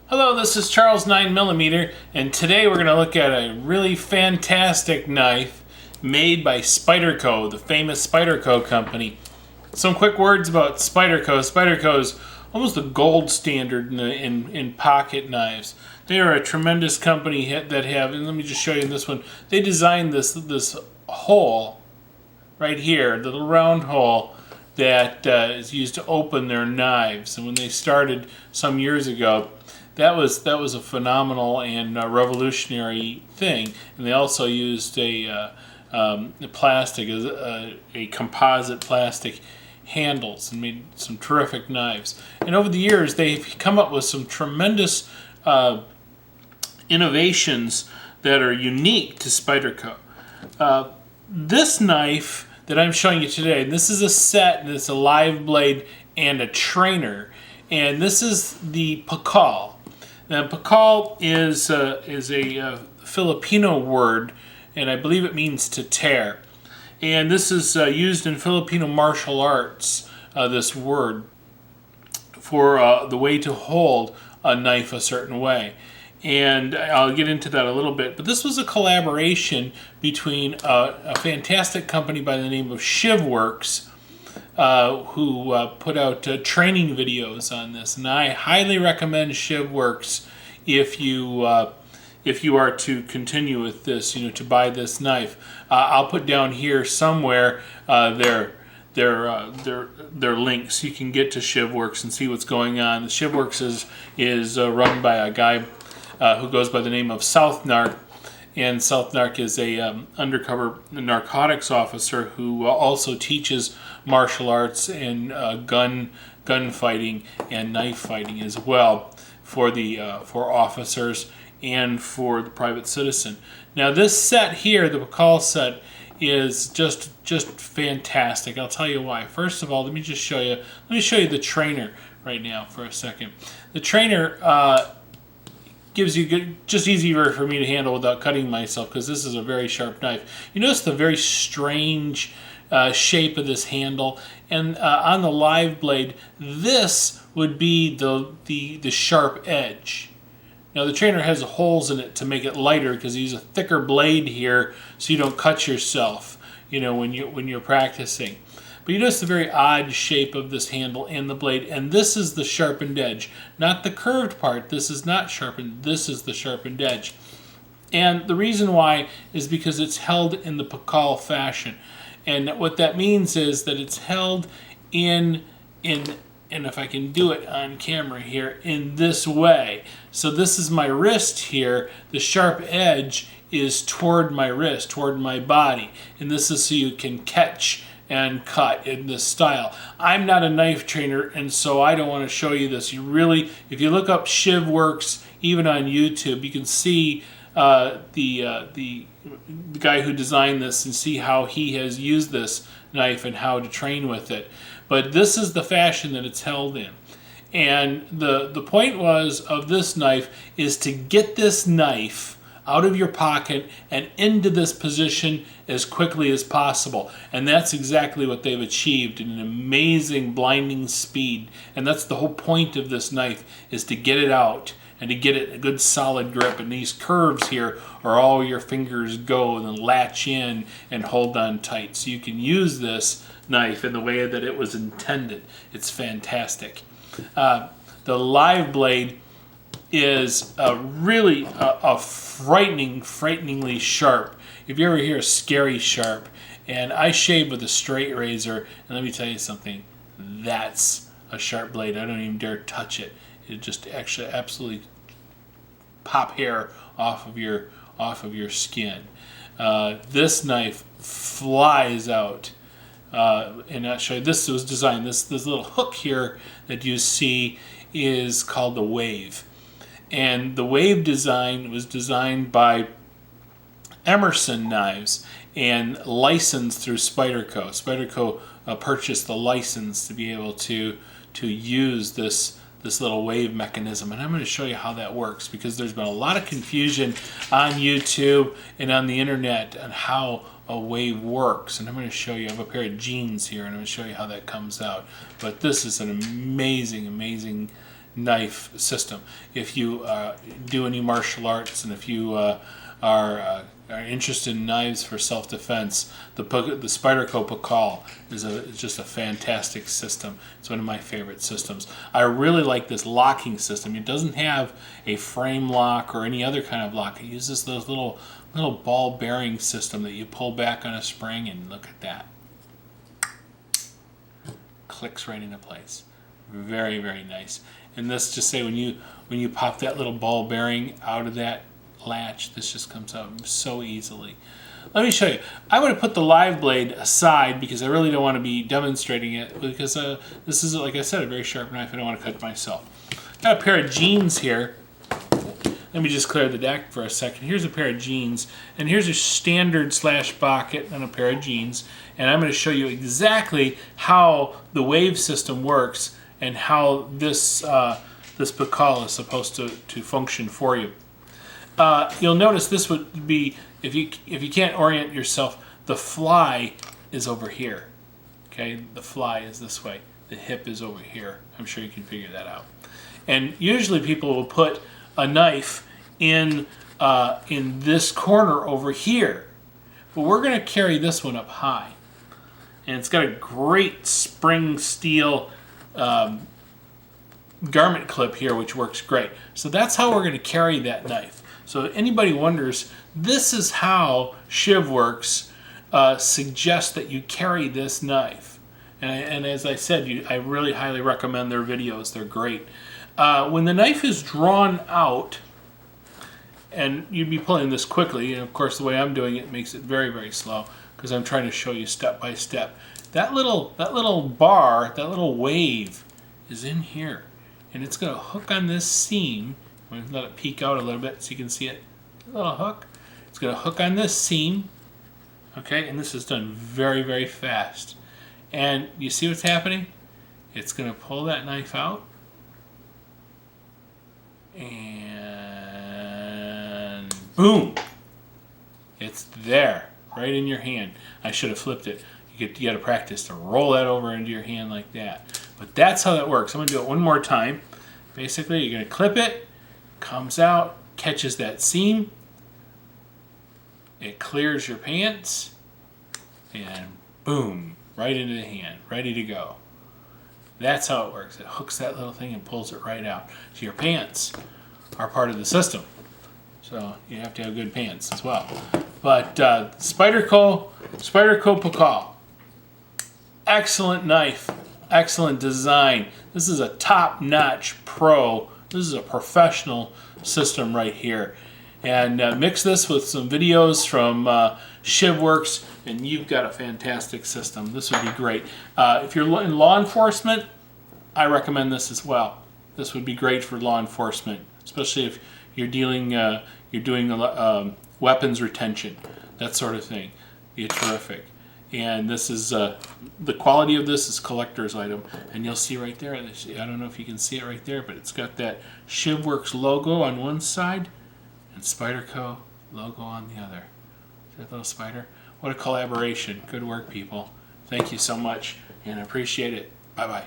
Hello, this is Charles 9mm, and today we're going to look at a really fantastic knife made by Spyderco, the famous Spyderco company. Some quick words about Spyderco. Spyderco is almost the gold standard in pocket knives. They are a tremendous company that have, and let me just show you in this one, they designed this hole right here, the little round hole that is used to open their knives. And when they started some years ago, that was a phenomenal and revolutionary thing. And they also used a plastic, a composite plastic handles, and made some terrific knives. And over the years, they've come up with some tremendous innovations that are unique to Spyderco. This knife that I'm showing you today, and this is a set, and it's a live blade and a trainer, and this is the P'kal. Now, P'kal is a Filipino word, and I believe it means to tear. And this is used in Filipino martial arts, this word, for the way to hold a knife a certain way. And I'll get into that a little bit. But this was a collaboration between a fantastic company by the name of Shivworks, who put out training videos on this. And I highly recommend Shivworks if you are to continue with this, to buy this knife. I'll put down here somewhere their links. You can get to Shivworks and see what's going on. Shivworks is run by a guy who goes by the name of South Narc, and South Narc is a undercover narcotics officer who also teaches martial arts and gun fighting and knife fighting as well for officers and for the private citizen. Now this set here, the P'kal set, is just fantastic. I'll tell you why. First of all, let me show you the trainer right now for a second. The trainer gives you just easier for me to handle without cutting myself, because this is a very sharp knife. You notice the very strange shape of this handle, and on the live blade, this would be the sharp edge. Now the trainer has holes in it to make it lighter, because you use a thicker blade here so you don't cut yourself, when you're practicing. But you notice the very odd shape of this handle and the blade, and this is the sharpened edge, not the curved part. This is not sharpened. This is the sharpened edge. And the reason why is because it's held in the P'kal fashion. And what that means is that it's held and if I can do it on camera here, in this way. So this is my wrist here. The sharp edge is toward my wrist, toward my body. And this is so you can catch and cut in this style. I'm not a knife trainer, and so I don't want to show you this. If you look up Shivworks, even on YouTube, you can see the guy who designed this and see how he has used this knife and how to train with it. But this is the fashion that it's held in. And the point of this knife is to get this knife out of your pocket and into this position as quickly as possible. And that's exactly what they've achieved in an amazing, blinding speed. And that's the whole point of this knife, is to get it out and to get it a good solid grip. And these curves here are all your fingers go and then latch in and hold on tight. So you can use this knife in the way that it was intended. It's fantastic. The live blade is really a frighteningly sharp. If you ever hear scary sharp, and I shave with a straight razor, and let me tell you something, that's a sharp blade. I don't even dare touch it. It just actually absolutely pop hair off of your skin. This knife flies out. And I'll show you, this was designed, this little hook here that you see is called the wave. And the wave design was designed by Emerson Knives and licensed through Spyderco. Spyderco purchased the license to be able to use this little wave mechanism. And I'm going to show you how that works, because there's been a lot of confusion on YouTube and on the internet on how a wave works. And I'm going to show you, I have a pair of jeans here, and I'm going to show you how that comes out. But this is an amazing knife system. If you do any martial arts, and if you are interested in knives for self-defense, the Spyderco P'kal is just a fantastic system. It's one of my favorite systems. I really like this locking system. It doesn't have a frame lock or any other kind of lock. It uses those little ball bearing system that you pull back on a spring, and look at that. Clicks right into place. Very, very nice. And this, just say when you pop that little ball bearing out of that latch, this just comes out so easily. Let me show you. I would have put the live blade aside because I really don't want to be demonstrating it, because this is, like I said, a very sharp knife. I don't want to cut myself. Got a pair of jeans here. Let me just clear the deck for a second. Here's a pair of jeans, and here's a standard /bucket on a pair of jeans, and I'm going to show you exactly how the wave system works and how this this P'kal is supposed to function for you. You'll notice this would be, if you can't orient yourself, the fly is over here. Okay, the fly is this way. The hip is over here. I'm sure you can figure that out. And usually people will put a knife in this corner over here, but we're going to carry this one up high, and it's got a great spring steel garment clip here, which works great. So that's how we're going to carry that knife. So if anybody wonders, this is how ShivWorks suggests that you carry this knife. And as I said, I really highly recommend their videos. They're great. When the knife is drawn out, and you'd be pulling this quickly, and of course the way I'm doing it makes it very, very slow, because I'm trying to show you step by step. That little bar, that little wave is in here, and it's going to hook on this seam. I'm going to let it peek out a little bit so you can see it. A little hook. It's going to hook on this seam, okay, and this is done very, very fast. And you see what's happening? It's going to pull that knife out, and boom! It's there, right in your hand. I should have flipped it. You got to practice to roll that over into your hand like that. But that's how that works. I'm going to do it one more time. Basically, you're going to clip it, comes out, catches that seam, it clears your pants, and boom, right into the hand, ready to go. That's how it works. It hooks that little thing and pulls it right out. So your pants are part of the system. So you have to have good pants as well. But Spyderco P'kal. Excellent knife. Excellent design. This is a top-notch pro. This is a professional system right here. And mix this with some videos from ShivWorks, and you've got a fantastic system. This would be great. If you're in law enforcement, I recommend this as well. This would be great for law enforcement, especially if you're doing weapons retention, that sort of thing. Be terrific. And this is the quality of this is collector's item, and you'll see right there. I don't know if you can see it right there, but it's got that ShivWorks logo on one side and Spyderco logo on the other. That little spider. What a collaboration. Good work, people. Thank you so much, and I appreciate it. Bye-bye.